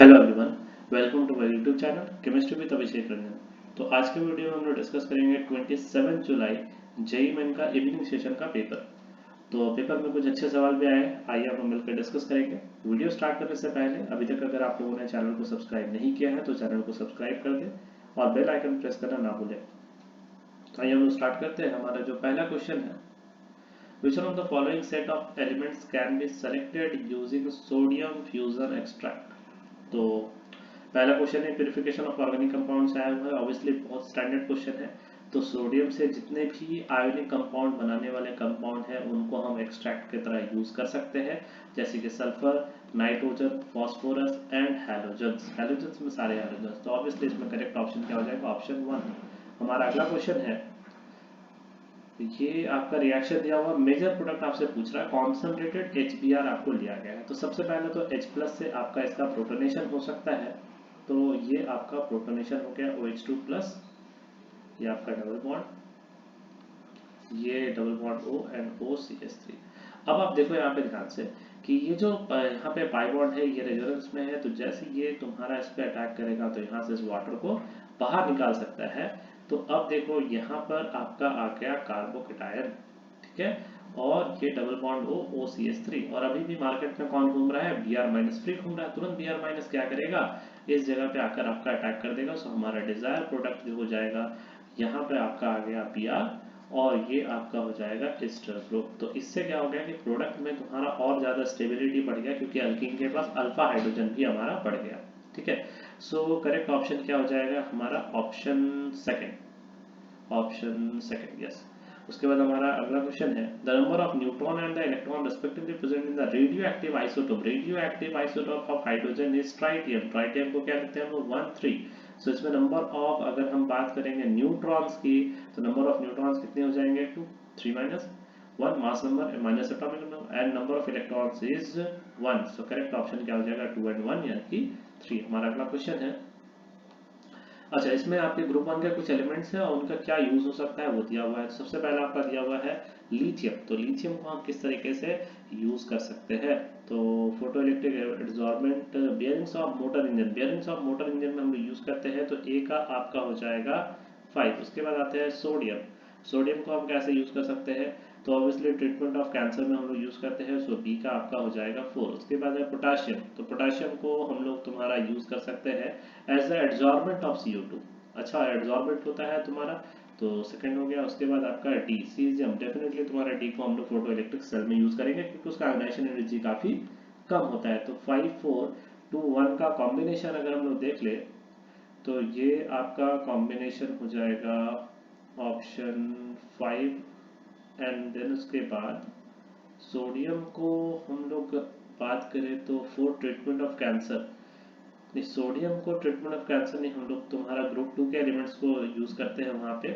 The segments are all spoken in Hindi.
Hello everyone, welcome to my YouTube channel chemistry with Abhishek Ranjan. तो आज के वीडियो में हम लोग डिस्कस करेंगे 27 जुलाई जेईई मेन का इवनिंग सेशन का पेपर। तो पेपर में कुछ अच्छे सवाल भी आए हैं, आइए आप मिलकर डिस्कस करेंगे। वीडियो स्टार्ट करने से पहले अभी तक अगर आप लोगों ने चैनल को सब्सक्राइब नहीं किया है तो चैनल को सब्सक्राइब कर दें और बेल आइकन प्रेस करना ना भूलें। तो आइए हम लोग स्टार्ट करते हैं। हमारा जो पहला क्वेश्चन है, which one of the following set of elements can be selected using sodium fusion extract? तो पहला क्वेश्चन है प्यूरिफिकेशन ऑफ ऑर्गेनिक कंपाउंड से आया हुआ है। ऑब्वियसली बहुत स्टैंडर्ड क्वेश्चन है। तो सोडियम से जितने भी आयोनिक कंपाउंड बनाने वाले कंपाउंड हैं उनको हम एक्सट्रैक्ट की तरह यूज कर सकते हैं, जैसे कि sulphur, nitrogen, phosphorus and halogens. Halogens में सारे हैलोजन्स। तो ऑब्वियसली इसमें करेक्ट ऑप्शन क्या हो जाएगा? ऑप्शन 1। हमारा अगला क्वेश्चन है, ये आपका रिएक्शन दिया हुआ मेजर प्रोडक्ट आपसे पूछ रहा है, कॉन्सेंट्रेटेड HBr आपको लिया गया है। तो सबसे पहले तो H+ से आपका इसका प्रोटोनेशन हो सकता है। तो ये आपका प्रोटोनेशन हो गया OH2+, ये आपका डबल बॉन्ड, ये double bond O and OCH3। अब आप देखो यहाँ पे ध्यान से कि ये जो यहाँ पे पाई बॉन्ड है ये रेजोनेंस में है। तो जैसे ये तुम्हारा इस पे अटैक करेगा तो यहाँ से इस वाटर को बाहर निकाल सकता है। तो अब देखो यहाँ पर आपका आ गया कार्बोकेटायन, ठीक है, और ये डबल बॉन्ड O OCH3। और अभी भी मार्केट में कौन घूम रहा है? Br- फ्री घूम रहा है। तुरंत Br- क्या करेगा? इस जगह पे आकर आपका अटैक कर देगा। सो हमारा डिजायर प्रोडक्ट जो हो जाएगा यहाँ पे आपका आ गया Br, और ये आपका हो जाएगा एस्टर ग्रुप। तो इससे क्या हो गया कि प्रोडक्ट में तुम्हारा और ज्यादा स्टेबिलिटी बढ़ गया, क्योंकि अल्कीन के पास अल्फा हाइड्रोजन भी हमारा बढ़ गया। ठीक है, सो करेक्ट ऑप्शन क्या हो जाएगा हमारा? Option second. Option second, yes. उसके बाद हमारा अगला क्वेश्चन है, the number of neutron and the electron respectively present in the radio active isotope. Radio active isotope of hydrogen is tritium. Tritium को क्या लिखते हैं हम लोग? 1 3। सो इसमें नंबर ऑफ, अगर हम बात करेंगे न्यूट्रॉन्स की, तो नंबर ऑफ न्यूट्रॉन्स कितने हो जाएंगे? 2 3 minus 1, mass number minus atomic number, and number of electrons is 1। So correct option क्या हो जाएगा? 2 एंड 1 यानी कि 3। हमारा अगला क्वेश्चन है, अच्छा, इसमें आपके ग्रुप 1 के कुछ एलिमेंट्स हैं और उनका क्या यूज हो सकता है वो दिया हुआ है। सबसे पहला आपका दिया हुआ है लिथियम। तो लिथियम को हम किस तरीके से यूज कर सकते हैं? तो photo electric absorbent bearings of motor engine. Bearings of motor engine में हम यूज करते हैं। तो ए का आपका हो जाएगा 5। उसके बाद आते हैं सोडियम। सोडियम को हम कैसे यूज कर सकते हैं? तो ऑब्वियसली ट्रीटमेंट ऑफ कैंसर में हम लोग यूज करते हैं। सो बी का आपका हो जाएगा 4। उसके बाद है पोटाशियम। तो पोटाशियम को हम लोग तुम्हारा यूज कर सकते हैं as the adsorbent of CO2। अच्छा, एड्जॉर्बेंट होता है तुम्हारा, तो सेकंड हो गया। उसके बाद आपका डी सीजियम। डेफिनेटली तुम्हारा डी को हम लोग फोटो इलेक्ट्रिक सेल में यूज करेंगे, क्योंकि उसका आयोनाइजेशन एनर्जी काफी कम होता है। तो 5 4 2 1 का कॉम्बिनेशन अगर हम लोग देख ले, तो ये आपका कॉम्बिनेशन हो जाएगा ऑप्शन 5। एंड देन उसके बाद सोडियम को हम लोग बात करें तो फॉर ट्रीटमेंट ऑफ कैंसर, नहीं, सोडियम को ट्रीटमेंट ऑफ कैंसर नहीं, हम लोग तुम्हारा ग्रुप 2 के एलिमेंट्स को यूज करते हैं वहां पे।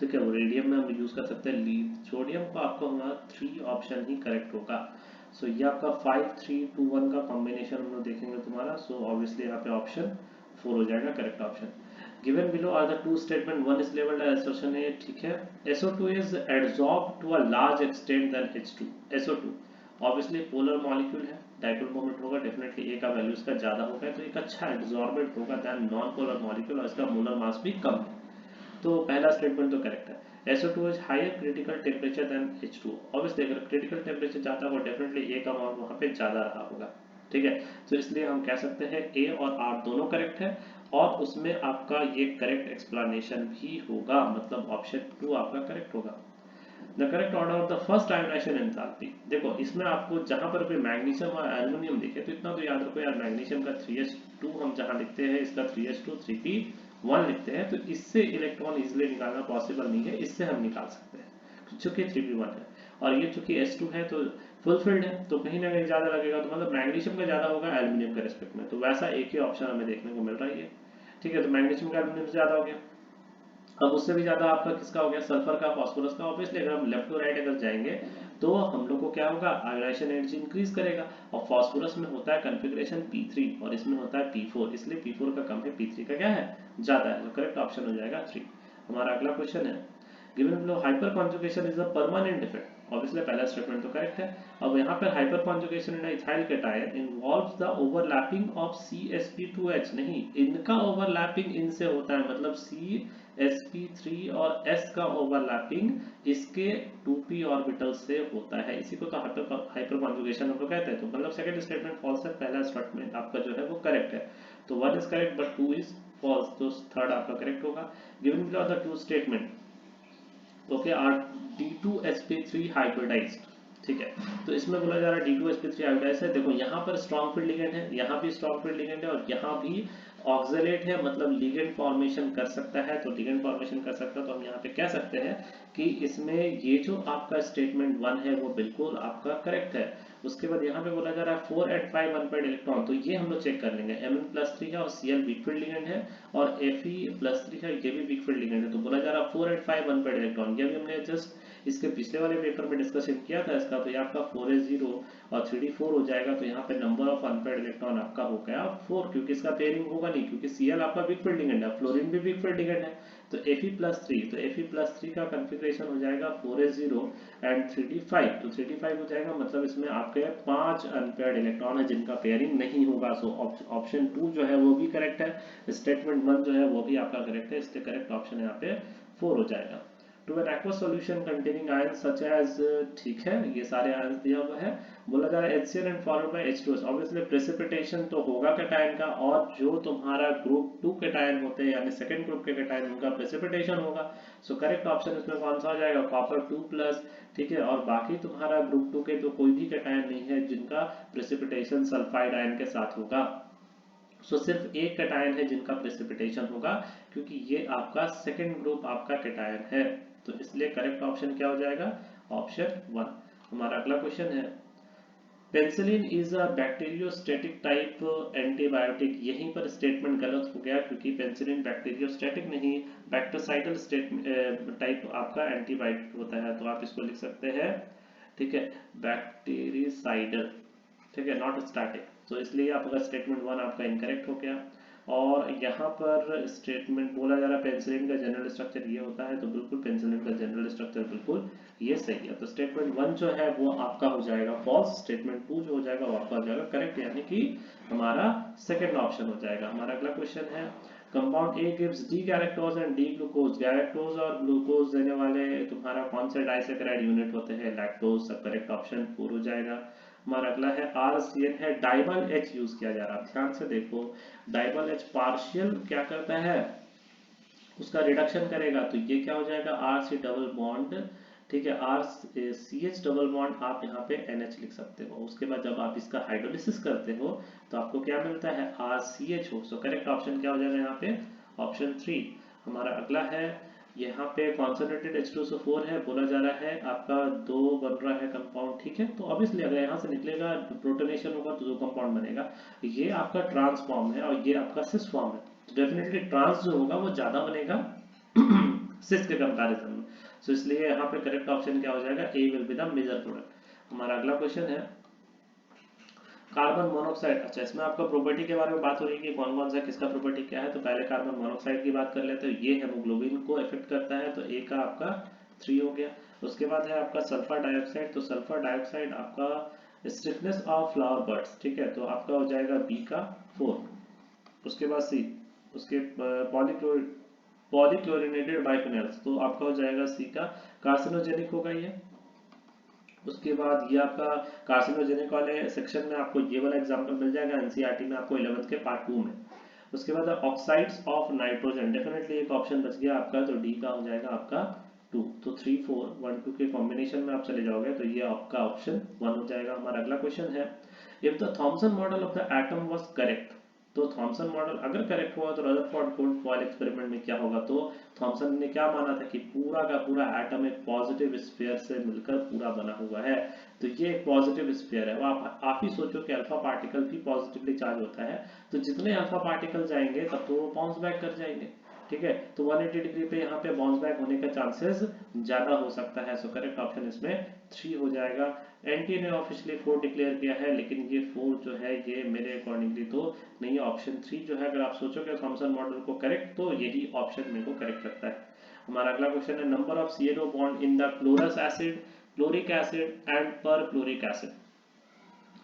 ठीक है, वो रेडियम में हम यूज कर सकते हैं सोडियम को। आपका हमारा 3 ऑप्शन ही करेक्ट होगा। सो ये आपका 5 3 2 1 का कॉम्बिनेशन हम लोग देखेंगे तुम्हारा। सो ऑब्वियसली यहाँ पे ऑप्शन 4 हो जाएगा correct option. given below are the two statement, one is labeled as assertion A, ठीक है। SO2 is adsorbed to a large extent than H2। SO2 obviously polar molecule है, डाइपोल मोमेंट होगा, डेफिनेटली ए का वैल्यू इसका ज्यादा होगा, तो एक अच्छा एब्जॉर्बेंट होगा देन नॉन पोलर मॉलिक्यूल, और इसका मोलर मास भी कम है। तो पहला स्टेटमेंट तो करेक्ट है। SO2 is higher critical temperature than H2। Obviously अगर क्रिटिकल टेम्परेचर ज्यादा होगा, डेफिनेटली ए का मान वहां पे ज्यादा रहा होगा। ठीक है, तो इसलिए हम कह सकते हैं ए और आर दोनों करेक्ट है, और उसमें आपका ये करेक्ट एक्सप्लेनेशन भी होगा, मतलब ऑप्शन 2 आपका करेक्ट होगा। The correct order of the first ionization enthalpy. देखो इसमें आपको जहां पर भी मैग्नीशियम और एल्युमिनियम दिखे तो इतना तो याद रखो यार, मैग्नीशियम का 3s2 हम जहां लिखते हैं, इसका 3s2 3p1 लिखते हैं, तो इससे इलेक्ट्रॉन इजिली निकालना पॉसिबल नहीं है, इससे हम निकाल सकते हैं चूंकि 3p1 है, और ये चूंकि S2 है तो फुलफिल्ड है, तो कहीं ना कहीं ज्यादा लगेगा, तो मतलब मैग्नीशियम का ज्यादा होगा एल्युमिनियम के रिस्पेक्ट में। तो वैसा एक ही ऑप्शन हमें देखने को मिल रहा है। ठीक है, तो मैग्नीशियम का एल्युमिनियम से ज्यादा हो गया। अब उससे भी ज्यादा आपका किसका हो गया? सल्फर का, फास्फोरस का। ऑब्वियसली अगर हम लेफ्ट टू राइट अगर जाएंगे तो हम लोग को क्या होगा? आयोनाइजेशन एनर्जी इंक्रीज करेगा, और फास्फोरस में होता है कॉन्फ़िगरेशन P3 और इसमें होता है P4, इसलिए P4 का कम है, P3 का क्या है? ज्यादा है। तो करेक्ट ऑप्शन हो जाएगा 3। हमारा अगला क्वेश्चन है, given below hyper conjugation is a permanent defect obviously पहला स्टेटमेंट तो करेक्ट है। अब यहाँ पर hyper conjugation in ethyl cation involves the overlapping of CsP2H, नहीं, इनका ओवरलैपिंग इनसे होता है, मतलब CsP3 और S का ओवरलैपिंग इसके 2p ऑर्बिटल से होता है, इसी को तो हाइपर कॉन्जुगेशन हम लोग कहते हैं। तो मतलब सेकंड स्टेटमेंट फॉल्स है, पहला स्टेटमेंट आपका जो है वो करेक्ट है। तो 1 is correct but 2 is false, तो थर्ड आपका करेक्ट होगा। Given below the two statement okay are D2sp3 hybridized, ठीक है। तो इसमें बोला जा रहा है D2sp3 हाइब्रिडाइज्ड है। देखो यहाँ पर स्ट्रॉन्ग फील्ड लिगेंड है, यहाँ भी स्ट्रॉन्ग फील्ड लिगेंड है और यहाँ भी ऑक्सलेट है, मतलब लिगेंड फॉर्मेशन कर सकता है। तो लिगेंड फॉर्मेशन कर सकता है तो हम यहाँ पे कह सकते हैं कि इसमें ये जो आपका स्टेटमेंट 1 है वो बिल्कुल आपका करेक्ट है। उसके बाद यहाँ पे बोला जा रहा है 4 and 5 अनपेयर्ड इलेक्ट्रॉन, तो ये हम लोग चेक कर लेंगे। Mn+3 है और Cl वीक फील्ड लिगेंड है और Fe+3 है, ये भी वीक फील्ड लिगेंड है। तो बोला जा रहा है 4 and 5 अनपेयर्ड इलेक्ट्रॉन, ये भी हमने जस्ट इसके पिछले वाले पेपर में डिस्कशन किया था इसका। तो ये आपका 4s0 और 3d4 हो जाएगा। तो यहाँ पे नंबर ऑफ अनपेयर्ड इलेक्ट्रॉन आपका हो गया 4, क्योंकि इसका पेयरिंग होगा नहीं, क्योंकि Cl आपका वीक फील्ड लिगेंड है, फ्लोरीन भी वीक फील्ड लिगेंड है। तो Fe+3, तो Fe+3 का कॉन्फ़िगरेशन हो जाएगा 4s0 एंड 3d5, तो 3d5 हो जाएगा, मतलब इसमें आपके 5 अनपेयर्ड इलेक्ट्रॉन है जिनका पेयरिंग नहीं होगा। सो ऑप्शन 2 जो है वो भी करेक्ट है, स्टेटमेंट 1 जो है वो भी आपका करेक्ट है, इसलिए करेक्ट ऑप्शन यहाँ पे 4 हो जाएगा। To an aqueous solution containing ion such as, ठीक है, ये सारे आयन दिया हुआ है। बोला जा रहा है HCl and followed by H2S, obviously precipitation तो होगा कैटायन का, और जो तुम्हारा ग्रुप 2 कैटायन होते हैं यानी सेकंड ग्रुप के कैटायन उनका प्रेसिपिटेशन होगा। सो करेक्ट ऑप्शन इसमें कौन सा हो जाएगा, कॉपर 2+, ठीक है। और बाकी तुम्हारा ग्रुप 2 के तो कोई भी कैटायन नहीं है जिनका प्रेसिपिटेशन सल्फाइड आयन के साथ होगा। सो सिर्फ एक कैटायन है जिनका प्रेसिपिटेशन होगा, क्योंकि ये आपका सेकंड ग्रुप आपका कैटायन है। तो इसलिए करेक्ट ऑप्शन क्या हो जाएगा, ऑप्शन 1। हमारा अगला क्वेश्चन है, penicillin is a bacteriostatic type antibiotic, यहीं पर स्टेटमेंट गलत हो गया, क्योंकि पेनिसिलिन बैक्टीरियोस्टैटिक नहीं, बैक्टीसाइडल टाइप आपका एंटीबायोटिक होता है। तो आप इसको लिख सकते हैं, ठीक है, बैक्टीरिसाइडल, ठीक है, नॉट स्टैटिक। तो इसलिए आपका स्टेटमेंट 1 आपका इनकरेक्ट हो गया। और यहाँ पर स्टेटमेंट बोला जा रहा है पेनिसिलिन का जनरल स्ट्रक्चर ये होता है, तो बिल्कुल पेनिसिलिन का जनरल स्ट्रक्चर बिल्कुल ये सही है। तो स्टेटमेंट 1 जो है वो आपका हो जाएगा फॉल्स, स्टेटमेंट 2 जो हो जाएगा वो आपका हो जाएगा करेक्ट, यानी कि हमारा सेकंड ऑप्शन हो जाएगा। हमारा अगला क्वेश्चन है, compound A gives D galactose and D glucose, galactose और ग्लूकोज देने वाले तुम्हारा कौन से डाइसैकेराइड यूनिट होते हैं, लैक्टोज। सब करेक्ट ऑप्शन 4 हो जाएगा। हमारा अगला है RCN है, डाइमल H यूज किया जा रहा है, ध्यान से देखो, डाइमल H पार्शियल क्या करता है, उसका रिडक्शन करेगा। तो ये क्या हो जाएगा, RC डबल बॉन्ड, ठीक है, RCH डबल बॉन्ड, आप यहाँ पे NH लिख सकते हो। उसके बाद जब आप इसका हाइड्रोलिसिस करते हो तो आपको क्या मिलता है, RCH। सो करेक्ट ऑप्शन क्या हो जाएगा यहाँ पे, ऑप्शन 3। हमारा अगला है, यहाँ पे कॉन्सनट्रेटेड H2SO4 है, बोला जा रहा है आपका 2 बन रहा है कंपाउंड, ठीक है। तो ऑब्वियसली अगर यहाँ से निकलेगा प्रोटोनेशन होगा तो 2 कंपाउंड बनेगा। ये आपका ट्रांस फॉर्म है और ये आपका सिस फॉर्म है, तो डेफिनेटली ट्रांस जो होगा वो ज्यादा बनेगा सिस के कंपैरिजन में। सो इसलिए यहाँ पे करेक्ट ऑप्शन क्या हो जाएगा, A will be the major product. हमारा अगला क्वेश्चन है, कार्बन मोनोऑक्साइड, अच्छा इसमें आपका प्रॉपर्टी के बारे में बात हो रही है कि कौन कौन सा किसका प्रॉपर्टी क्या है। तो पहले कार्बन मोनोऑक्साइड की बात कर लेते हैं, ये हेमोग्लोबिन को इफेक्ट करता है, तो ए का आपका 3 हो गया। उसके बाद है आपका सल्फर डाइऑक्साइड, तो सल्फर डाइऑक्साइड आपका स्टिफनेस ऑफ फ्लावर बड्स, ठीक है, तो आपका हो जाएगा बी का 4। उसके बाद सी, उसके पॉलीक्लोरिनेटेड बाइफिनाइल्स, तो आपका हो जाएगा सी का कार्सिनोजेनिक होगा ये। उसके बाद ये आपका कार्सिनोजेनिक वाले सेक्शन में आपको ये वाला एग्जांपल मिल जाएगा एनसीईआरटी में आपको 11th के पार्ट 2 में। उसके बाद ऑक्साइड्स ऑफ नाइट्रोजन, डेफिनेटली एक ऑप्शन बच गया आपका, तो डी का हो जाएगा आपका 2। तो 3 4 1 2 के कॉम्बिनेशन में आप चले जाओगे तो ये आपका ऑप्शन 1 हो जाएगा। हमारा अगला क्वेश्चन है, if the Thompson model of the atom was correct, तो थॉमसन मॉडल अगर करेक्ट हुआ तो रदरफोर्ड गोल्ड फॉयल एक्सपेरिमेंट में क्या होगा, तो थॉमसन ने क्या माना था कि पूरा का पूरा एटम एक पॉजिटिव स्फीयर से मिलकर पूरा बना हुआ है। तो ये एक पॉजिटिव स्फीयर है, वो आप ही सोचो कि अल्फा पार्टिकल भी पॉजिटिवली चार्ज होता है, तो जितने अल्फा पार्टिकल जाएंगे तब तो वो बाउंस बैक कर जाएंगे, ठीक है। तो 180 डिग्री पे यहाँ पे बाउंस बैक होने का चांसेस ज्यादा हो सकता है। सो करेक्ट ऑप्शन इसमें 3 हो जाएगा। एनटीए ने ऑफिशियली 4 डिक्लेयर किया है, लेकिन ये 4 जो है ये मेरे अकॉर्डिंगली तो नहीं है। ऑप्शन 3 जो है, अगर आप सोचोगे थॉमसन मॉडल को करेक्ट, तो यही ऑप्शन मेरे को करेक्ट लगता है। हमारा अगला क्वेश्चन है, number of CNO bond in the chlorous acid, chloric acid and perchloric acid.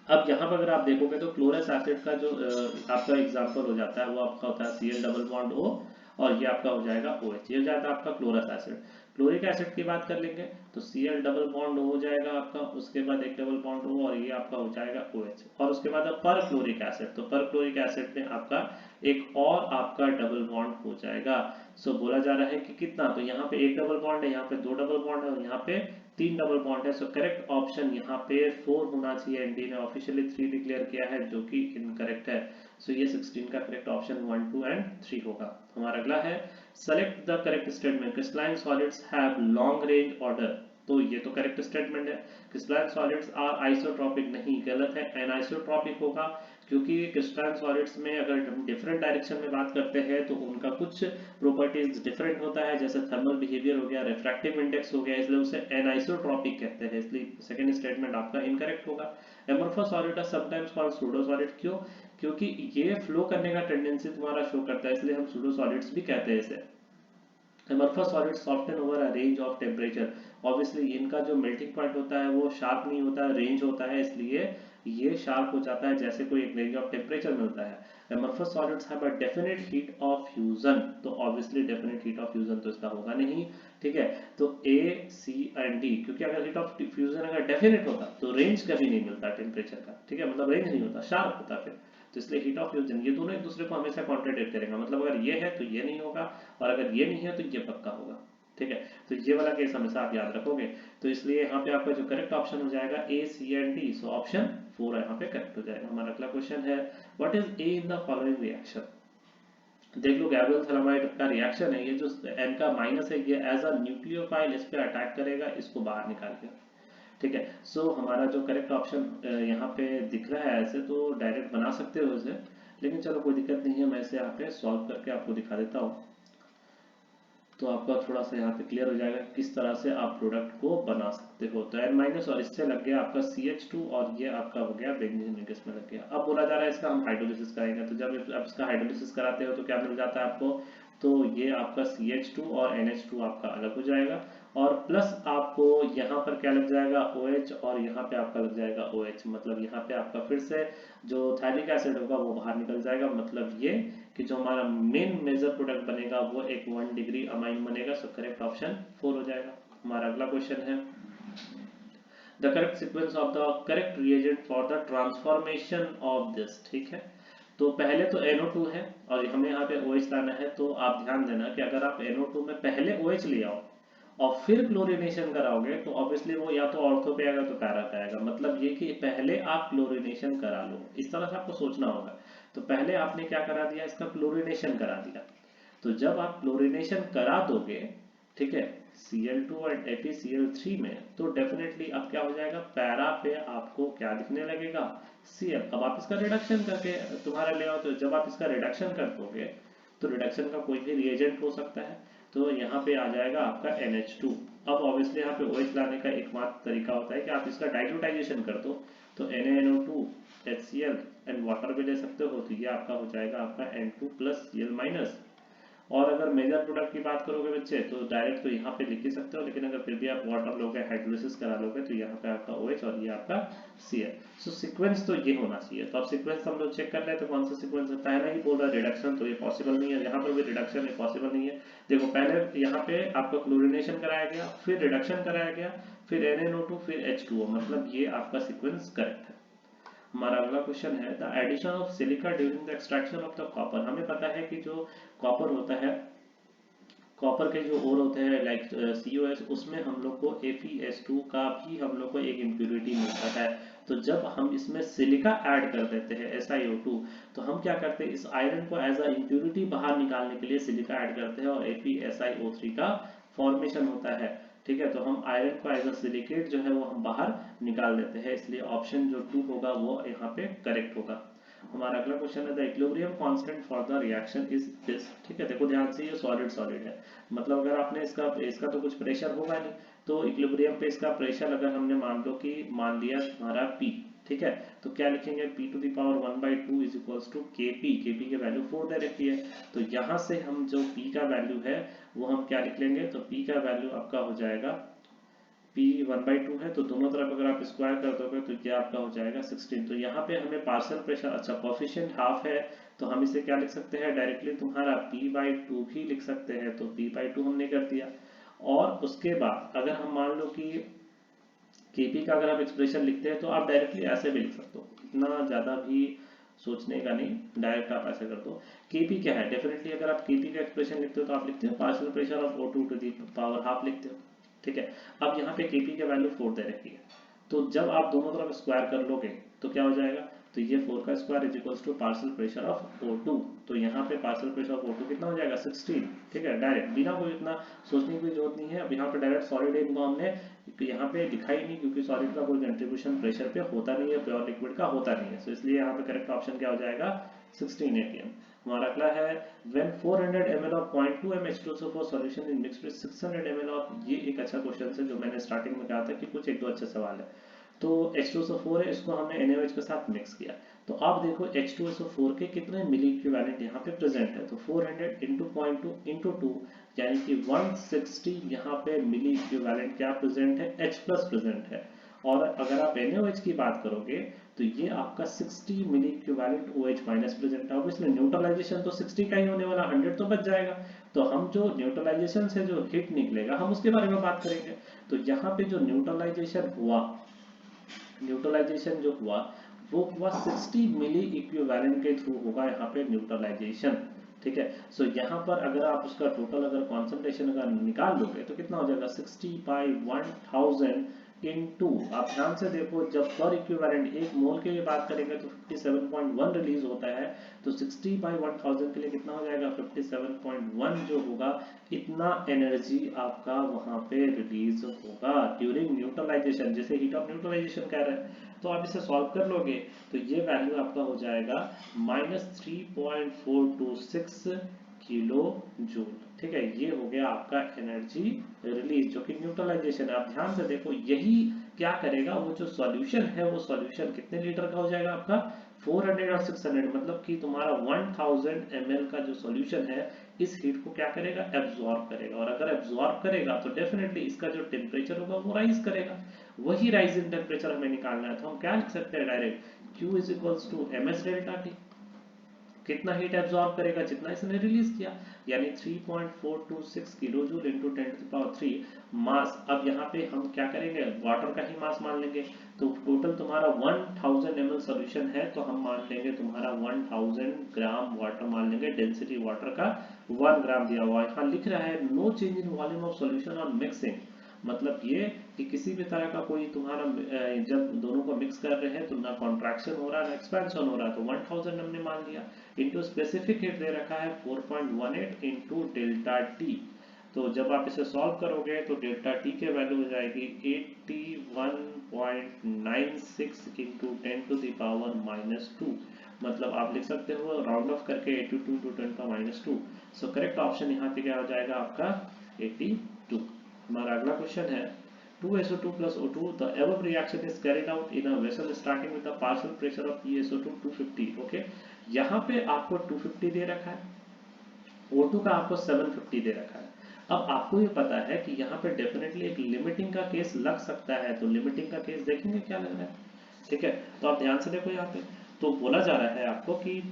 अब यहाँ पर अगर आप देखोगे तो क्लोरस एसिड का जो आपका एग्जांपल हो जाता है वो आपका होता है Cl डबल बॉन्ड O, और ये आपका हो जाएगा OH, ये हो जाता है आपका क्लोरस एसिड। क्लोरिक एसिड की बात कर लेंगे तो Cl डबल बॉन्ड O हो जाएगा आपका, उसके बाद एक डबल बॉन्ड O और ये आपका हो जाएगा OH, और उसके बाद पर क्लोरिक एसिड, तो पर क्लोरिक एसिड में आपका एक और आपका डबल बॉन्ड हो जाएगा। सो बोला जा रहा है कि कितना, तो यहाँ पे एक डबल बॉन्ड है, यहाँ पे दो डबल बॉन्ड है और यहाँ पे तीन डबल बॉन्ड है। सो करेक्ट ऑप्शन यहाँ पे 4 होना चाहिए। एनडी ने ऑफिशियली 3 डिक्लेयर किया है जो कि इनकरेक्ट है। सो ये 16 का करेक्ट ऑप्शन 1, 2 एंड 3 होगा। हमारा अगला है select the correct statement, crystalline solids have long range order. तो ये तो करेक्ट स्टेटमेंट है, क्रिस्टलाइन सॉलिड्स आर आइसोट्रॉपिक, नहीं गलत है, एनाइसोट्रॉपिक होगा, क्योंकि क्रिस्टलाइन सॉलिड्स में अगर हम डिफरेंट डायरेक्शन में बात करते हैं तो उनका कुछ प्रॉपर्टीज डिफरेंट होता है, जैसे थर्मल बिहेवियर हो गया, रिफ्रैक्टिव इंडेक्स हो गया, इसलिए उसे एनाइसोट्रॉपिक कहते हैं, इसलिए सेकंड स्टेटमेंट आपका इनकरेक्ट होगा। Amorphous solid are sometimes called pseudo solid, क्यों, क्योंकि ये फ्लो करने का टेंडेंसी तुम्हारा शो करता है, इसलिए हम सूडो सॉलिड्स भी कहते हैं इसे। amorphous solids soften over a range of temperature, obviously इनका जो मेल्टिंग पॉइंट होता है वो शार्प नहीं होता है, रेंज होता है, इसलिए ये शार्प हो जाता है जैसे कोई एक रेंज ऑफ टेम्परेचर मिलता है। amorphous solids have a definite heat of fusion, तो obviously definite heat of fusion तो इसका होगा नहीं, ठीक है। तो ए सी एंड डी, क्योंकि अगर हीट ऑफ फ्यूजन अगर डेफिनेट होता तो रेंज कभी नहीं मिलता टेम्परेचर का, ठीक है, मतलब रेंज नहीं होता, शार्प होता फिर, तो इसलिए हीट ऑफ फ्यूजन, ये दोनों एक दूसरे को हमेशा कॉन्ट्राडिक्ट करेगा, मतलब अगर ये है तो ये नहीं होगा, और अगर ये नहीं है तो ये पक्का होगा, ठीक है। तो ये वाला केस हमेशा आप याद रखोगे, तो इसलिए यहाँ पे आपका जो करेक्ट ऑप्शन हो जाएगा ए सी एंड डी, सो ऑप्शन 4 यहाँ पे करेक्ट हो जाएगा। हमारा अगला क्वेश्चन है what is a in the following reaction. देख लो गैब्रियल थैलामाइड का रिएक्शन है, ये जो एन का माइनस है ये एज अ न्यूक्लियोफाइल इस पे अटैक करेगा, इसको बाहर निकालेगा, ठीक है। सो हमारा जो करेक्ट ऑप्शन यहाँ पे दिख रहा है ऐसे तो डायरेक्ट बना सकते हो इसे, लेकिन चलो कोई दिक्कत नहीं है, मैं इसे यहाँ पे सॉल्व करके आपको दिखा देता हूँ, तो आपका थोड़ा सा यहाँ पे क्लियर हो जाएगा किस तरह से आप प्रोडक्ट को बना सकते हो। तो एन माइनस और इससे लग गया आपका CH2 और ये आपका हो गया बेंजीन रिंग में लग गया। अब बोला जा रहा है इसका हम हाइड्रोलिसिस करेंगे, तो जब आप इसका हाइड्रोलिसिस कराते हो तो क्या मिल जाता है आपको, तो ये आपका CH2 और NH2 आपका अलग हो जाएगा, और प्लस आपको यहाँ पर क्या लग जाएगा OH, और यहाँ पे आपका लग जाएगा OH, मतलब यहाँ पे आपका फिर से जो थैलिक एसिड होगा वो बाहर निकल जाएगा, मतलब ये कि जो हमारा मेन मेजर प्रोडक्ट बनेगा वो एक 1 डिग्री अमाइन बनेगा। सो करेक्ट ऑप्शन 4 हो जाएगा। हमारा अगला क्वेश्चन है the correct sequence of the correct reagent for the transformation of this, ठीक है। तो पहले तो NO2 है और हमें यहाँ पे OH लाना है, तो आप ध्यान देना कि अगर आप NO2 में पहले OH ले आओ और फिर क्लोरीनेशन कराओगे तो ऑब्वियसली वो या तो ऑर्थो पे आएगा तो पैरा पे आएगा, मतलब ये कि पहले आप क्लोरीनेशन करा लो, इस तरह से आपको सोचना होगा। तो पहले आपने क्या करा दिया, इसका क्लोरीनेशन करा दिया, तो जब आप क्लोरीनेशन करा दोगे, ठीक है, Cl2 और FeCl3 में, तो डेफिनेटली अब क्या हो जाएगा, पैरा पे आपको क्या दिखने लगेगा, Cl। अब आप इसका रिडक्शन करके तुम्हारा ले आओ, तो जब आप इसका रिडक्शन कर दोगे तो रिडक्शन का कोई भी रिएजेंट हो सकता है, तो यहाँ पे आ जाएगा आपका NH2। अब ऑब्वियसली यहाँ पे OH लाने का एकमात्र तरीका होता है कि आप इसका डाइल्यूटाइजेशन कर दो, तो NaNO2 HCl एंड वाटर भी ले सकते हो, तो ये आपका हो जाएगा आपका N2 प्लस Cl माइनस। और अगर मेजर प्रोडक्ट की बात करोगे बच्चे तो डायरेक्ट तो यहाँ पे लिख ही सकते हो, लेकिन अगर फिर भी आप वाटर लोगे, हाइड्रोलिसिस करा लोगे, तो यहाँ पे आपका OH और ये आपका Cl। सो सीक्वेंस तो ये होना चाहिए, तो अब सीक्वेंस हम लोग चेक कर रहे हैं, तो कौन सा सीक्वेंस है, पहला ही बोल रहा है रिडक्शन, तो ये पॉसिबल नहीं है, यहाँ पर भी रिडक्शन पॉसिबल नहीं है। देखो पहले यहाँ पे आपका क्लोरीनेशन कराया गया, फिर रिडक्शन कराया गया, फिर NaNO2, फिर H2O, मतलब ये आपका सीक्वेंस करेक्ट है। हमारा अगला क्वेश्चन है the addition of silica during the extraction of the copper. हमें पता है कि जो कॉपर होता है, कॉपर के जो ओर होते हैं लाइक COS, उसमें हम लोग को FeS2 का भी हम लोग को एक इम्प्योरिटी मिलता है, तो जब हम इसमें सिलिका ऐड कर देते हैं SiO2, तो हम क्या करते हैं, इस आयरन को एज अ इम्प्योरिटी बाहर निकालने के लिए सिलिका ऐड करते हैं और FeSiO3 का फॉर्मेशन होता है, ठीक है। तो हम आयरन को एज अ सिलिकेट जो है वो हम बाहर निकाल देते हैं, इसलिए ऑप्शन जो 2 होगा वो यहाँ पे करेक्ट होगा। हमारा अगला क्वेश्चन है the equilibrium constant for the reaction is this, ठीक है। देखो ध्यान से, ये सॉलिड सॉलिड है, मतलब अगर आपने इसका तो कुछ प्रेशर होगा नहीं, तो इक्विलिब्रियम पे इसका प्रेशर अगर हमने मान लिया हमारा P, ठीक है, तो क्या लिखेंगे, P to the power 1/2 is equals to Kp, Kp की वैल्यू 4 दे रखी है, तो यहाँ से हम जो P का वैल्यू है वो हम क्या लिख लेंगे, तो P का वैल्यू आपका हो जाएगा P 1/2 है, तो दोनों तरफ अगर आप स्क्वायर कर दोगे तो ये आपका हो जाएगा 16। तो यहाँ पे हमें पार्शियल प्रेशर, अच्छा कोफिशिएंट हाफ है तो हम इसे क्या लिख सकते हैं डायरेक्टली, तुम्हारा P/2 भी लिख सकते हैं, तो P/2 हमने कर दिया। और उसके बाद अगर हम मान लो कि Kp का अगर आप एक्सप्रेशन लिखते हैं तो आप डायरेक्टली ऐसे भी लिख सकते हो, इतना ज़्यादा भी सोचने का नहीं, डायरेक्ट आप ऐसे कर दो। Kp क्या है, डेफिनेटली अगर आप Kp का एक्सप्रेशन लिखते हो तो आप लिखते हो partial pressure of O2 to the power half लिखते हो, ठीक है। अब यहाँ पे Kp का वैल्यू 4 दे रखी है, तो जब आप दोनों तरफ स्क्वायर कर लोगे तो क्या हो जाएगा, तो ये 4 का square is equals to partial pressure of O2। तो यहाँ पे पार्शियल प्रेशर ऑफ O2 कितना हो जाएगा 16, ठीक है। डायरेक्ट बिना कोई इतना सोचने की जरूरत नहीं है। अब यहाँ पे डायरेक्ट सॉलिड इनको हमने यहाँ पे दिखा ही नहीं, क्योंकि सॉलिड का कोई कंट्रीब्यूशन प्रेशर पे होता नहीं है, प्योर लिक्विड का होता नहीं है, तो इसलिए यहाँ पे करेक्ट ऑप्शन क्या हो जाएगा 16 atm। हमारा अगला है when 400 ml of 0.2 m H2SO4 solution is mixed with 600 ml of, ये एक अच्छा क्वेश्चन है जो मैंने स्टार्टिंग में कहा था कि कुछ एक दो अच्छे सवाल है। तो H2SO4 है, इसको हमने NaOH के साथ मिक्स किया, तो आप देखो H2SO4 के कितने मिली इक्विवेलेंट यहाँ पे प्रेजेंट है, तो 400 into 0.2 into 2 यानी कि 160 यहाँ पे मिली इक्विवेलेंट क्या प्रेजेंट है, H प्लस प्रेजेंट है। और अगर आप NaOH की बात करोगे तो ये आपका 60 मिली इक्विवेलेंट OH माइनस प्रेजेंट है। ऑब्वियसली न्यूट्रलाइजेशन तो 60 का ही होने वाला, 100 तो बच जाएगा। तो हम जो न्यूट्रलाइजेशन से जो हिट निकलेगा हम उसके बारे में बात करेंगे। तो यहाँ पे जो न्यूट्रलाइजेशन हुआ, न्यूट्रलाइजेशन जो हुआ वो हुआ 60 मिली इक्विवेलेंट के थ्रू होगा यहाँ पे न्यूट्रलाइजेशन, ठीक है। सो यहाँ पर अगर आप उसका टोटल अगर कॉन्सेंट्रेशन अगर निकाल लोगे तो कितना हो जाएगा 60/1000 इनटू, आप ध्यान से देखो जब पर इक्विवेलेंट एक मोल के लिए बात करेंगे तो 57.1 रिलीज होता है, तो 60/1000 के लिए कितना हो जाएगा 57.1 जो होगा, इतना एनर्जी आपका वहां पे रिलीज होगा ड्यूरिंग न्यूट्रलाइजेशन, जैसे हीट ऑफ न्यूट्रलाइजेशन कह रहे हैं। तो आप इसे सॉल्व कर लोगे तो ये वैल्यू आपका हो जाएगा -3.426 किलो जूल, ठीक है। ये हो गया आपका एनर्जी रिलीज जो कि न्यूट्रलाइजेशन है। आप ध्यान से देखो यही क्या करेगा, वो जो सॉल्यूशन है वो सॉल्यूशन कितने लीटर का हो जाएगा आपका 400 और 600, मतलब कि तुम्हारा 1000 ml का जो सॉल्यूशन है इस हीट को क्या करेगा, एब्जॉर्ब करेगा। और अगर एब्जॉर्ब करेगा तो डेफिनेटली इसका जो टेम्परेचर होगा वो राइज करेगा। वही राइज इन टेम्परेचर हमें निकालना है, तो हम क्या लिख सकते हैं direct Q is equals to ms delta T, कितना हीट एब्जॉर्ब करेगा जितना इसने रिलीज किया, यानी 3.426 किलो जूल इंटू 10⁻³ मास। अब यहाँ पे हम क्या करेंगे, वाटर का ही मास मान लेंगे। तो टोटल तुम्हारा 1000 ml सॉल्यूशन है, तो हम मान लेंगे तुम्हारा 1000 ग्राम वाटर मान लेंगे, डेंसिटी वाटर का 1 ग्राम दिया हुआ है। यहाँ लिख रहा है no change in volume of solution on mixing, मतलब ये कि किसी भी तरह का कोई तुम्हारा जब दोनों को मिक्स कर रहे हैं तो ना कॉन्ट्रैक्शन हो रहा है ना एक्सपेंशन हो रहा है, तो 1000 हमने मान लिया इंटू स्पेसिफिक हीट दे रखा है 4.18 इंटू डेल्टा टी। तो जब आप इसे सॉल्व करोगे तो डेल्टा टी के वैल्यू हो जाएगी 81.96 इंटू 10⁻², मतलब आप लिख सकते हो राउंड ऑफ करके 82 टू 10⁻²। सो करेक्ट ऑप्शन यहाँ पे क्या हो जाएगा आपका 82। हमारा अगला क्वेश्चन है 2SO2 plus O2, the above reaction is carried out in a vessel starting with a partial pressure of PaSO2 250, okay। यहाँ पे आपको 250 दे रखा है, O2 का आपको 750 दे रखा है। अब आपको ये पता है कि यहाँ पे डेफिनेटली एक लिमिटिंग का केस लग सकता है, तो लिमिटिंग का केस देखेंगे क्या लग रहा है, ठीक है। तो आप ध्यान से देखो यहाँ पे, तो बोला जा रहा है आपको कि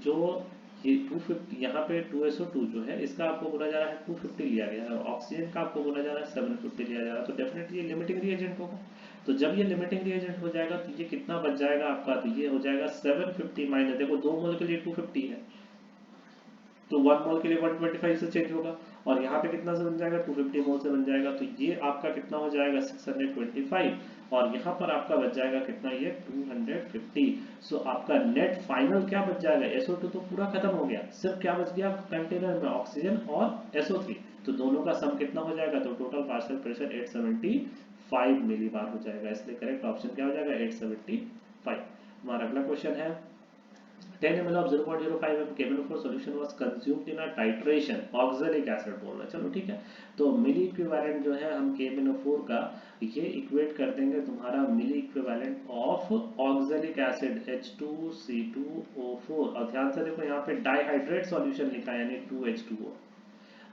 जो ये 250 यहाँ पे 2SO2 जो है इसका आपको बोला जा रहा है 250 लिया गया है, और ऑक्सीजन का आपको बोला जा रहा है 750 लिया जा रहा है, तो डेफिनेटली ये लिमिटिंग रिएजेंट होगा। तो जब ये लिमिटिंग रिएजेंट हो जाएगा तो ये कितना बच जाएगा आपका, तो ये हो जाएगा 750 माइनस, देखो 2 मोल के लिए 250 है तो 1 मोल के लिए 125 से चेंज होगा, और यहाँ पे कितना से बन जाएगा 250 मोल से बन जाएगा, तो ये आपका कितना हो जाएगा 625, और यहाँ पर आपका बच जाएगा कितना, ये 250। सो आपका नेट फाइनल क्या बच जाएगा, SO2 तो पूरा खत्म हो गया, सिर्फ क्या बच गया कंटेनर में ऑक्सीजन और SO3, तो दोनों का सम कितना हो जाएगा, तो टोटल पार्शियल प्रेशर 875 मिली बार हो जाएगा, इसलिए करेक्ट ऑप्शन क्या हो जाएगा 875। हमारा अगला क्वेश्चन है 10 ml of 0.05 m KMnO4 solution was consumed in a titration oxalic acid बोलना, चलो ठीक है। तो मिली इक्विवेलेंट जो है हम KMnO4 का ये इक्वेट कर देंगे तुम्हारा milliequivalent of oxalic acid H2C2O4, और ध्यान से देखो यहाँ पे डाइहाइड्रेट सॉल्यूशन लिखा है यानी 2H2O,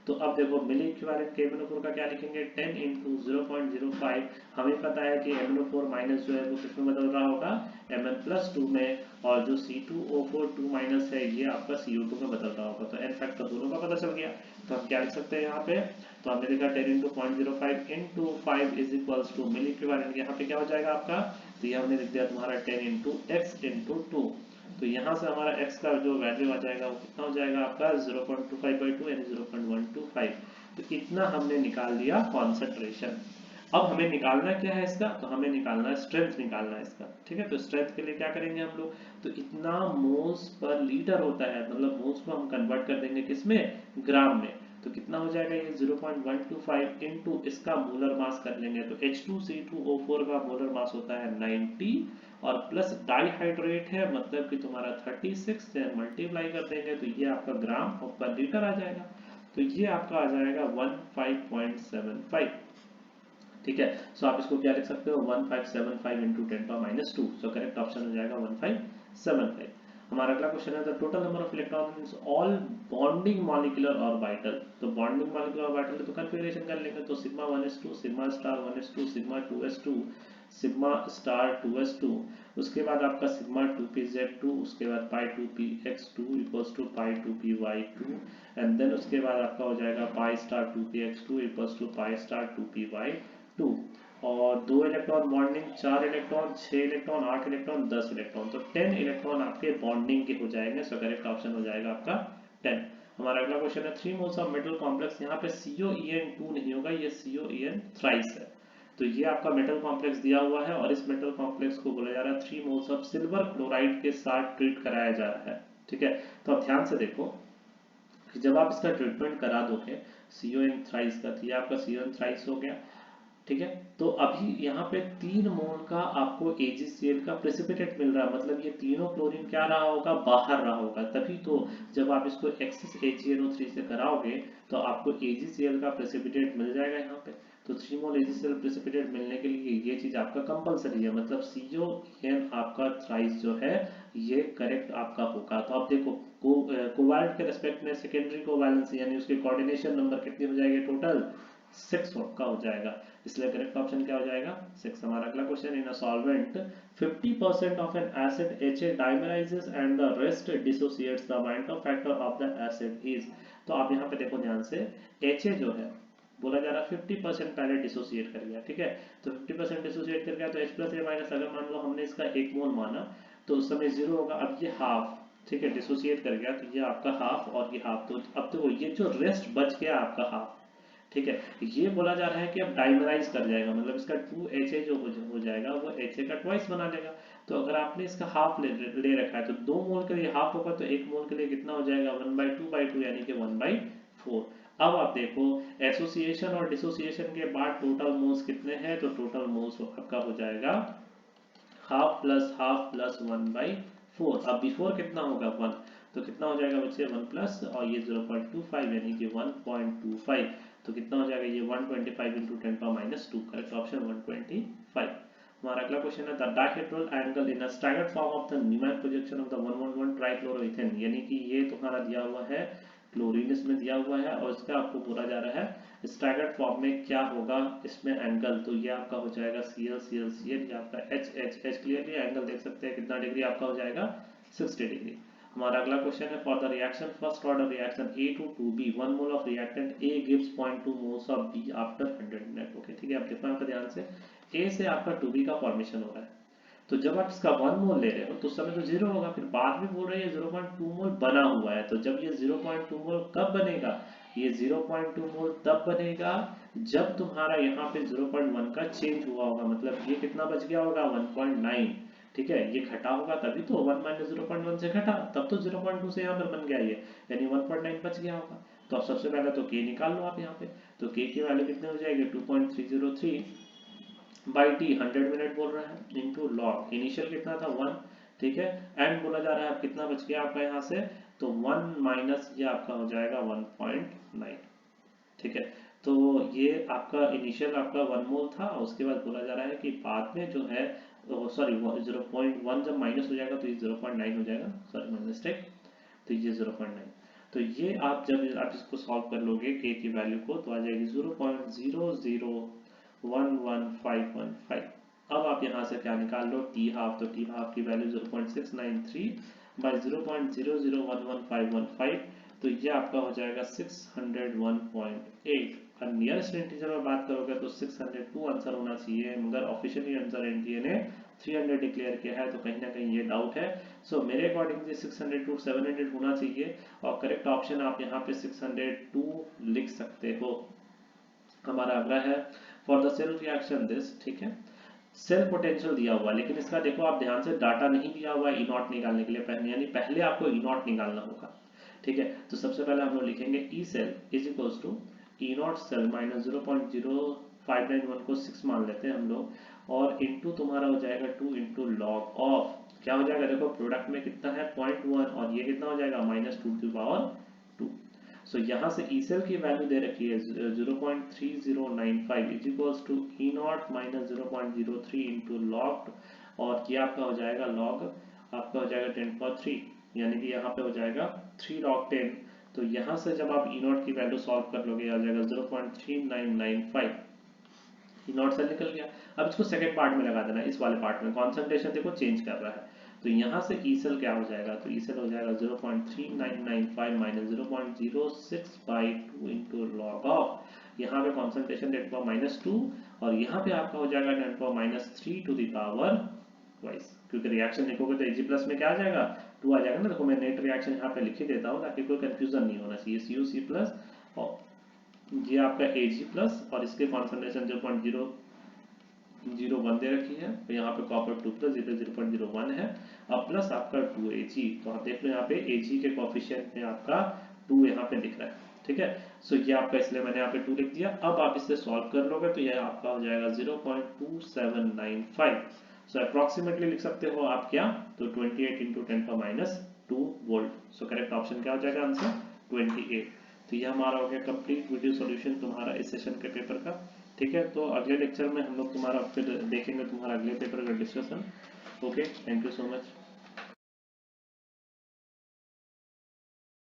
तो अब देखो मिली इक्विवेलेंट के MnO4 का क्या लिखेंगे, 10 इंटू 0.05। हमें पता है कि MnO4 माइनस जो है वो किसमें बदल रहा होगा, Mn+2 में, और जो C2O4 2 माइनस है ये आपका CO2 में बदल रहा होगा। तो n फैक्टर दोनों का पता चल गया। तो हम क्या लिख सकते हैं यहाँ पे, तो हमने लिखा 10 into 0.05 into 5 is equals to milliequivalent. यहाँ पे क्या हो जाएगा आपका, तो ये हमने लिख दिया तुम्हारा 10 इंटू एक्स इंटू 2। तो यहाँ से हमारा x का जो वैल्यू आ जाएगा वो कितना हो जाएगा आपका 0.25/2 यानी 0.125। तो इतना हमने निकाल दिया कॉन्सेंट्रेशन। अब हमें निकालना क्या है इसका, तो हमें निकालना है स्ट्रेंथ, निकालना है इसका। ठीक है, तो स्ट्रेंथ के लिए क्या करेंगे हम लोग, तो इतना मोल्स पर लीटर होता है, मतलब मोल्स को हम कन्वर्ट कर देंगे किसमें, ग्राम में। तो कितना हो जाएगा ये 0.125 इंटू इसका मोलर मास कर लेंगे, तो H2C2O4 का मोलर मास होता है 90 और प्लस डाइहाइड्रेट है मतलब कि तुम्हारा 36 से मल्टीप्लाई कर देंगे तो ये आपका ग्राम पर लीटर आ जाएगा। तो ये आपका आ जाएगा 15.75। ठीक है, सो आप इसको क्या लिख सकते हो, 1575 इंटू 10⁻²। सो करेक्ट ऑप्शन हो जाएगा 1575। हमारा अगला क्वेश्चन है the total number of electrons all bonding molecular orbital. तो बॉन्डिंग मॉलिक्यूलर ऑर्बिटल तो कन्फिगरेशन कर लेंगे, तो sigma 1s2 sigma star 1s2 sigma 2s2 sigma star 2s2, उसके बाद आपका सिग्मा 2pz2, उसके बाद pi 2px2 equals to pi 2py2, and then उसके बाद आपका हो जाएगा pi star 2px2 equals to pi star 2py2। और 2 electron bonding, 4 electron, 6 electron, 8 electron, 10 electron, तो 10 इलेक्ट्रॉन आपके बॉन्डिंग के हो जाएंगे। सो करेक्ट ऑप्शन हो जाएगा आपका 10। हमारा अगला क्वेश्चन है 3 मोल्स ऑफ मेटल कॉम्प्लेक्स। यहाँ पे COEN2 नहीं होगा, ये COEN थ्राइस है। तो ये आपका मेटल कॉम्प्लेक्स दिया हुआ है और इस मेटल कॉम्प्लेक्स को बोला जा रहा है 3 मोल्स ऑफ सिल्वर क्लोराइड के साथ ट्रीट कराया जा रहा है। ठीक है, तो अब ध्यान से देखो कि जब आप इसका ट्रीटमेंट करा दोगे CON थ्राइस का, तो ये आपका CON थ्राइस हो गया। ठीक है, तो अभी यहाँ पे 3 मोल का आपको AgCl का प्रेसिपिटेट मिल रहा है, मतलब ये तीनों क्लोरीन क्या रहा होगा, बाहर रहा होगा। तभी तो जब आप इसको एक्सेस AgNO3 से कराओगे तो आपको AgCl का प्रेसिपिटेट मिल जाएगा यहाँ पे। तो 3 मोल AgCl प्रेसिपिटेट मिलने के लिए ये चीज आपका कंपलसरी है, मतलब CON आपका थ्राइस जो है ये करेक्ट आपका होगा। तो आप देखो कोवैलेंट के रेस्पेक्ट में सेकेंडरी कोवैलेंस यानी उसके कोऑर्डिनेशन नंबर कितनी हो जाएगी, टोटल 6 का हो जाएगा, इसलिए करेक्ट ऑप्शन क्या हो जाएगा 6। हमारा अगला question, in a solvent 50% of an acid HA dimerises and the rest dissociates the van't Hoff factor of the acid is. तो आप यहाँ पे देखो ध्यान से, HA जो है बोला जा रहा है 50% पहले डिसोसिएट कर गया। ठीक है, तो 50% डिसोसिएट कर गया तो H+A- अगर मान लो हमने इसका 1 मोल माना तो उस समय 0 होगा। अब ये हाफ, ठीक है, डिसोसिएट कर गया तो ये आपका हाफ और ये हाफ। तो अब देखो ये जो रेस्ट बच गया आपका हाफ, ठीक है, ये बोला जा रहा है कि अब डाइमराइज कर जाएगा, मतलब इसका 2HA जो हो जाएगा वो HA का ट्वाइस बना लेगा। तो अगर आपने इसका हाफ ले रखा है तो 2 मोल के लिए हाफ होगा, तो 1 मोल के लिए कितना हो जाएगा 1/2/2 यानी कि 1/4। अब आप देखो एसोसिएशन और डिसोसिएशन के बाद टोटल मोल्स कितने हैं, तो टोटल मोल्स आपका हो जाएगा हाफ प्लस 1/4। अब बिफोर कितना होगा 1, तो कितना हो जाएगा बच्चे 1 प्लस और ये 0.25 यानी कि 1.25। तो कितना हो जाएगा ये 125 इंटू 10⁻²। Correct option 125। हमारा अगला क्वेश्चन है the dihedral angle in a staggered form of the Newman projection of the 111 trichloroethane, यानी कि ये तुम्हारा दिया हुआ है क्लोरीन इसमें दिया हुआ है और इसका आपको बोला जा रहा है स्टैगर्ड फॉर्म में क्या होगा इसमें एंगल। तो ये आपका हो जाएगा Cl ये आपका H क्लियरली एंगल देख सकते हैं कितना डिग्री आपका हो जाएगा 60 डिग्री। हमारा अगला क्वेश्चन है for the reaction first order reaction A to 2B 1 mole of reactant A gives 0.2 moles of B after 100 minute. Okay, ठीक है, अब देखो यहाँ पे ध्यान से A से आपका 2B का फॉर्मेशन हो रहा है, तो जब आप इसका 1 मोल ले रहे हो तो उस समय तो 0 होगा, फिर बाद में बोल रहे हैं 0.2 मोल बना हुआ है। तो जब ये 0.2 मोल कब बनेगा, ये 0.2 मोल तब बनेगा जब तुम्हारा यहाँ पे 0.1 का चेंज हुआ होगा, मतलब ये कितना बच गया होगा 1.9। ठीक है, ये घटा होगा तभी तो 1 माइनस 0.1 से घटा, तब तो 0.2 से यहाँ पर बन गया ये, यानी 1.9 बच गया होगा। तो अब सबसे पहले तो k निकाल लो आप यहाँ पे, तो k की वैल्यू कितने हो जाएगी 2.303 बाई टी 100 मिनट बोल रहा है इनटू लॉग इनिशियल कितना था 1। ठीक है, एंड बोला जा रहा है कितना बच गया आपका यहाँ से, तो 1 माइनस ये आपका हो जाएगा 1.9। ठीक है, तो ये आपका इनिशियल आपका 1 मोल था, उसके बाद बोला जा रहा है कि बाद में जो है सॉरी 0.1 जब माइनस हो जाएगा तो ये 0.9 हो जाएगा, सॉरी माइनस टेक, तो ये 0.9। तो ये आप जब आप इसको सॉल्व कर लोगे के की वैल्यू को तो आ जाएगी 0.00111515। अब आप यहाँ से क्या निकाल लो टी हाफ, तो टी हाफ की वैल्यू 0.693 बाई 0.00111515, तो ये आपका हो जाएगा 601.8। और नियरेस्ट इंटीजर में बात करोगे तो 602 आंसर होना चाहिए, मगर ऑफिशियली आंसर एनटीए ने 300 डिक्लेयर किया है, तो कहीं ना कहीं ये डाउट है। सो मेरे अकॉर्डिंग 600 टू 700 होना चाहिए, और करेक्ट ऑप्शन आप यहाँ पे 602 लिख सकते हो। हमारा अगला है for the cell reaction this, ठीक है, सेल पोटेंशियल दिया हुआ है, लेकिन इसका देखो आप ध्यान से डाटा नहीं दिया हुआ है ई नॉट निकालने के लिए, पहले यानी पहले आपको ई नॉट निकालना होगा, ठीक है। तो सबसे पहले हम लोग लिखेंगे E cell is equals to E naught cell minus 0.0591 को 6 मान लेते हैं हम लोग, और इनटू तुम्हारा हो जाएगा 2 इंटू लॉग ऑफ क्या हो जाएगा, देखो प्रोडक्ट में कितना है 0.1, और ये कितना हो जाएगा माइनस 2 टू पावर 2। सो यहाँ से ई सेल की वैल्यू दे रखी है 0.3095 is equals to E naught minus 0.03 into log, और ये आपका हो जाएगा लॉग आपका हो जाएगा 10/3, यानी कि यहाँ पे हो जाएगा 3 log 10। तो यहाँ से जब आप ई नॉट की वैल्यू सॉल्व कर लोगे आ जाएगा 0.3995, ई नॉट सेल निकल गया। अब इसको सेकंड पार्ट में लगा देना, इस वाले पार्ट में कॉन्सेंट्रेशन देखो चेंज कर रहा है, तो यहाँ से ई सेल क्या हो जाएगा, तो ई सेल हो जाएगा 0.3995 minus 0.06 by 2 into log of, यहाँ पे कॉन्सेंट्रेशन 10⁻², और यहाँ पे आपका हो जाएगा 10⁻³ टू द पावर ट्वाइस, क्योंकि रिएक्शन लिखोगे तो Ag प्लस में क्या आ जाएगा 2 आ जाएगा ना। देखो मैं नेट रिएक्शन यहाँ पे लिख ही देता हूँ ताकि कोई कंफ्यूजन नहीं होना चाहिए। CuC प्लस और ये आपका Ag प्लस, और इसके कॉन्सेंट्रेशन 0.001 दे रखी है, तो यहाँ पे कॉपर 2 प्लस, इधर 0.01 है, और प्लस आपका 2Ag, तो आप देख लो यहाँ पे Ag के कोफिशिएंट में आपका 2 यहाँ पे दिख रहा है, ठीक है। सो ये आपका इसलिए मैंने यहाँ पे 2 लिख दिया। अब आप इससे सॉल्व कर लोगे तो ये आपका हो जाएगा 0.2795। सो अप्रोक्सीमेटली लिख सकते हो आप क्या, तो 28 into 10⁻² volt. So correct option क्या हो जाएगा आंसर 28। तो ये हमारा हो गया कंप्लीट वीडियो सॉल्यूशन तुम्हारा इस सेशन के पेपर का, ठीक है। तो अगले लेक्चर में हम लोग तुम्हारा फिर देखेंगे तुम्हारा अगले पेपर का discussion. Okay, thank you so much.